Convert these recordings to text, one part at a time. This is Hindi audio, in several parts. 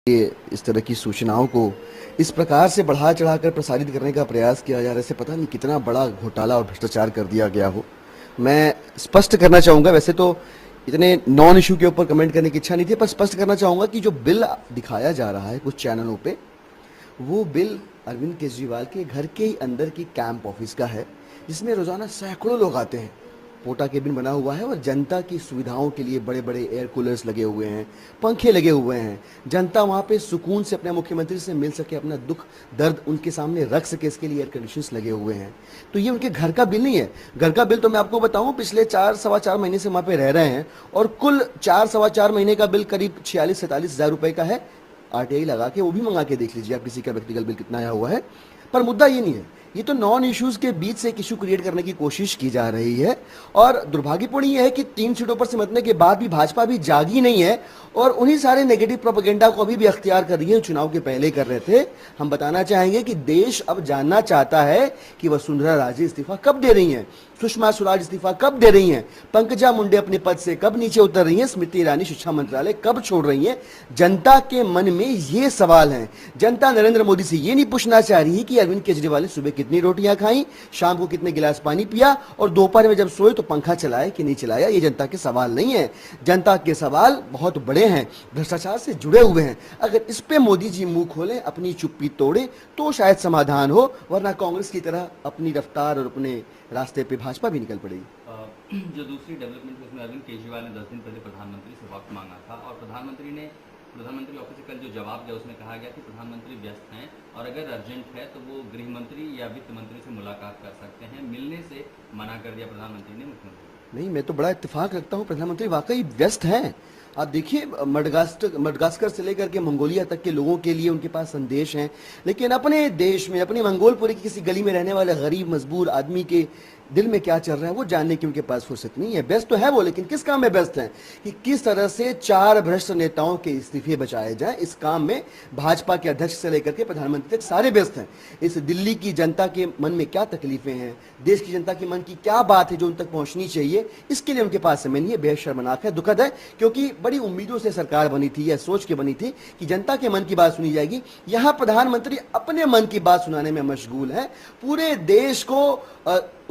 ये इस तरह की सूचनाओं को इस प्रकार से बढ़ा चढ़ाकर प्रसारित करने का प्रयास किया जा रहा है, इससे पता नहीं कितना बड़ा घोटाला और भ्रष्टाचार कर दिया गया हो। मैं स्पष्ट करना चाहूँगा, वैसे तो इतने नॉन इशू के ऊपर कमेंट करने की इच्छा नहीं थी, पर स्पष्ट करना चाहूँगा कि जो बिल दिखाया जा रहा है कुछ चैनलों पे, वो बिल अरविंद केजरीवाल के घर के ही अंदर की कैंप ऑफिस का है, जिसमें रोज़ाना सैकड़ों लोग आते हैं। पोटा केबिन बना हुआ है और जनता की सुविधाओं के लिए बड़े बड़े एयर कूलर्स लगे हुए हैं, पंखे लगे हुए हैं। जनता वहाँ पे सुकून से अपने मुख्यमंत्री से मिल सके, अपना दुख दर्द उनके सामने रख सके, इसके लिए एयर कंडीशंस लगे हुए हैं। तो ये उनके घर का बिल नहीं है। घर का बिल तो मैं आपको बताऊं, पिछले 4-4.25 महीने से वहाँ पे रह रहे हैं और कुल 4-4.25 महीने का बिल करीब 46-47 हज़ार रुपए का है। आरटीआई लगा के वो भी मंगा के देख लीजिए आप, किसी का व्यक्तिगत बिल कितना आया हुआ है। पर मुद्दा ये नहीं है, ये तो नॉन इश्यूज के बीच से एक इशू क्रिएट करने की कोशिश की जा रही है। और दुर्भाग्यपूर्ण ये है कि 3 सीटों पर सिमटने के बाद भी भाजपा भी जागी नहीं है और उन्हीं सारे नेगेटिव प्रोपेगेंडा को अभी भी अख्तियार कर रही है, चुनाव के पहले कर रहे थे। हम बताना चाहेंगे कि देश अब जानना चाहता है कि वसुंधरा राजे इस्तीफा कब दे रही हैं, सुषमा स्वराज इस्तीफा कब दे रही हैं, पंकजा मुंडे अपने पद से कब नीचे उतर रही हैं, स्मृति ईरानी शिक्षा मंत्रालय कब छोड़ रही हैं। जनता के मन में ये सवाल हैं। जनता नरेंद्र मोदी से ये नहीं पूछना चाह रही कि अरविंद केजरीवाल ने सुबह कितनी रोटियां खाई, शाम को कितने गिलास पानी पिया और दोपहर में जब सोए तो पंखा चलाया कि नहीं चलाया। ये जनता के सवाल नहीं है। जनता के सवाल बहुत बड़े हैं, भ्रष्टाचार से जुड़े हुए हैं। अगर इस पे मोदी जी मुंह खोलें, अपनी चुप्पी तोड़े तो शायद समाधान हो, वरना कांग्रेस की तरह अपनी रफ्तार और अपने रास्ते पे भाजपा भी निकल पड़ेगी। जो दूसरी डेवलपमेंट उसमें अरविंद केजरीवाल ने 10 दिन पहले प्रधानमंत्री से वक्त मांगा था और प्रधानमंत्री ऑफिस से कल जो जवाब दिया उसमें कहा गया कि प्रधानमंत्री व्यस्त हैं और अगर अर्जेंट है तो वो गृह मंत्री या वित्त मंत्री से मुलाकात कर सकते हैं। मिलने से मना कर दिया प्रधानमंत्री ने मुख्यमंत्री। नहीं, मैं तो बड़ा इत्तेफाक रखता हूँ, प्रधानमंत्री वाकई व्यस्त हैं। आप देखिए, मडगास्कर से लेकर के मंगोलिया तक के लोगों के लिए उनके पास संदेश हैं, लेकिन अपने देश में, अपनी मंगोलपुरी की किसी गली में रहने वाले गरीब मजबूर आदमी के दिल में क्या चल रहा है वो जानने की उनके पास फुर्सत नहीं है। व्यस्त तो है वो, लेकिन किस काम में व्यस्त हैं कि किस तरह से 4 भ्रष्ट नेताओं के इस्तीफे बचाए जाए, इस काम में भाजपा के अध्यक्ष से लेकर के प्रधानमंत्री तक सारे व्यस्त हैं। इस दिल्ली की जनता के मन में क्या तकलीफें हैं, देश की जनता के मन की क्या बात है जो उन तक पहुंचनी चाहिए, इसके लिए उनके पास समय नहीं है। बेहद शर्मनाक है, दुखद है, क्योंकि बड़ी उम्मीदों से सरकार बनी थी, यह सोच के बनी थी कि जनता के मन की बात सुनी जाएगी। यहां प्रधानमंत्री अपने मन की बात सुनाने में मशगूल है।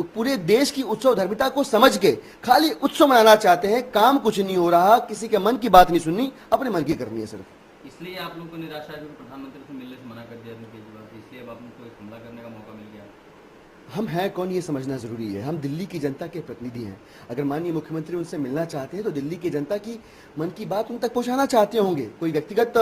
पूरे देश की उत्सव धर्मिता को समझ के खाली उत्सव मनाना चाहते हैं, काम कुछ नहीं हो रहा, किसी के मन की बात नहीं सुननी, अपने मन की करनी है सिर्फ। इसलिए आप लोगों को निराशा है क्योंकि प्रधानमंत्री से मिलने से मना कर दिया अरविंद केजरीवाल, इसलिए अब आप लोगों को एक हमला करने का मौका मिल गया। हम हैं कौन ये समझना जरूरी है। हम दिल्ली की जनता के प्रतिनिधि हैं। अगर माननीय मुख्यमंत्री उनसे मिलना चाहते हैं तो दिल्ली की जनता की मन की बात उन तक पहुंचाना चाहते होंगे। कोई व्यक्तिगत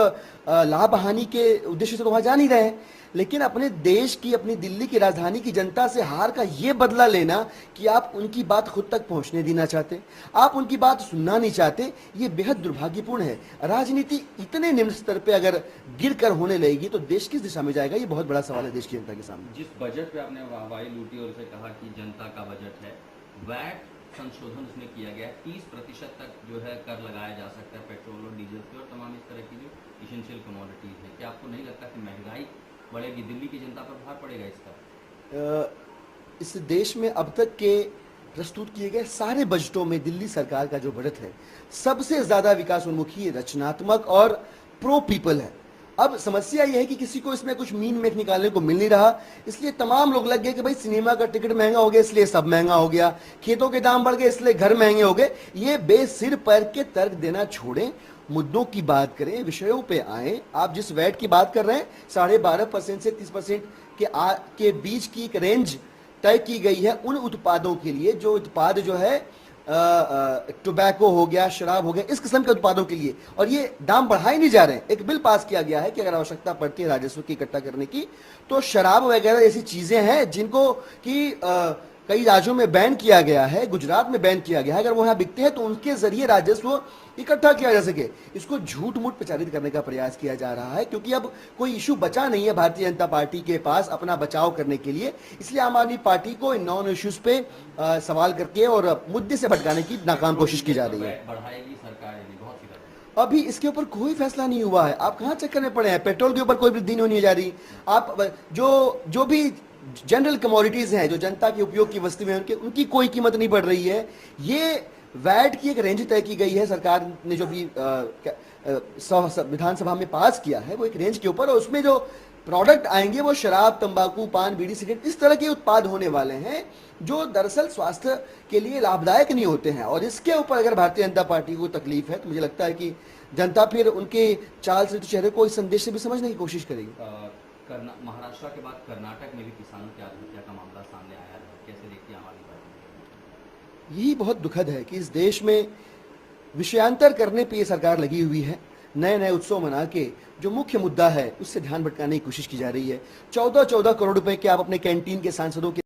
लाभ हानि के उद्देश्य से तो वहां जा नहीं रहे हैं, लेकिन अपने देश की, अपनी दिल्ली की राजधानी की जनता से हार का ये बदला लेना कि आप उनकी बात खुद तक पहुंचने देना चाहते, आप उनकी बात सुनना नहीं चाहते, ये बेहद दुर्भाग्यपूर्ण है। राजनीति इतने निम्न स्तर पे अगर गिर कर होने लगेगी तो देश किस दिशा में जाएगा, ये बहुत बड़ा सवाल है देश की जनता के सामने। जिस बजट पे आपने वाहवाही लूटी और उसे कहा कि जनता का बजट है, वैट संशोधन उसमें किया गया है, 30% तक जो है कर लगाया जा सकता है पेट्रोल और डीजल पे और तमाम इस तरह की जो इसेंशियल कमोडिटीज है। क्या आपको नहीं लगता कि महंगाई बढ़ेगी, दिल्ली की जनता पर भार पड़ेगा इसका? इस देश में अब तक के प्रस्तुत किए गए सारे बजटों में दिल्ली सरकार का जो बजट है सबसे ज्यादा विकासोन्मुखी, रचनात्मक और प्रो पीपल है। अब समस्या यह है कि किसी को इसमें कुछ मीन मेख निकालने को मिल नहीं रहा, इसलिए तमाम लोग लग गए कि भाई सिनेमा का टिकट महंगा हो गया इसलिए सब महंगा हो गया, खेतों के दाम बढ़ गए इसलिए घर महंगे हो गए। ये बेसिर पैर के तर्क देना छोड़ें, मुद्दों की बात करें, विषयों पे आए। आप जिस वैट की बात कर रहे हैं, 12.5% से 30% के बीच की एक रेंज तय की गई है उन उत्पादों के लिए जो उत्पाद जो है टोबैको हो गया, शराब हो गया, इस किस्म के उत्पादों के लिए, और ये दाम बढ़ाए नहीं जा रहे हैं। एक बिल पास किया गया है कि अगर आवश्यकता पड़ती है राजस्व की इकट्ठा करने की तो शराब वगैरह ऐसी चीजें हैं जिनको कि कई राज्यों में बैन किया गया है, गुजरात में बैन किया गया है, अगर वो यहाँ बिकते हैं तो उनके जरिए राजस्व इकट्ठा किया जा सके। इसको झूठ मूठ प्रचारित करने का प्रयास किया जा रहा है, क्योंकि अब कोई इशू बचा नहीं है भारतीय जनता पार्टी के पास अपना बचाव करने के लिए। इसलिए आम आदमी पार्टी को इन नॉन इश्यूज पे सवाल करके और मुद्दे से भटकाने की नाकाम कोशिश की जा रही है। बढ़ाएगी सरकार, बहुत सी अभी इसके ऊपर कोई फैसला नहीं हुआ है। आप कहां चक्कर में पड़े हैं? पेट्रोल के ऊपर कोई वृद्धि नहीं होने जा रही। आप जो भी जनरल कमोडिटीज हैं, जो जनता के उपयोग की वस्तुएं हैं, उनकी कोई कीमत नहीं बढ़ रही है। ये वैट की एक रेंज तय की गई है सरकार ने, जो भी विधानसभा में पास किया है वो एक रेंज के ऊपर, और उसमें जो प्रोडक्ट आएंगे वो शराब, तंबाकू, पान, बीड़ी, सिगरेट इस तरह के उत्पाद होने वाले हैं जो दरअसल स्वास्थ्य के लिए लाभदायक नहीं होते हैं। और इसके ऊपर अगर भारतीय जनता पार्टी को तकलीफ है तो मुझे लगता है कि जनता फिर उनके चाल से चेहरे को इस संदेश से भी समझने की कोशिश करेगी। महाराष्ट्र के बाद कर्नाटक में भी किसानों की आत्महत्या का मामला सामने आया है, कैसे देखती है आम आदमी पार्टी? यही बहुत दुखद है कि इस देश में विषयांतर करने पे ये सरकार लगी हुई है। नए नए उत्सव मना के जो मुख्य मुद्दा है उससे ध्यान भटकाने की कोशिश की जा रही है। 14-14 करोड़ रुपए के आप अपने कैंटीन के सांसदों के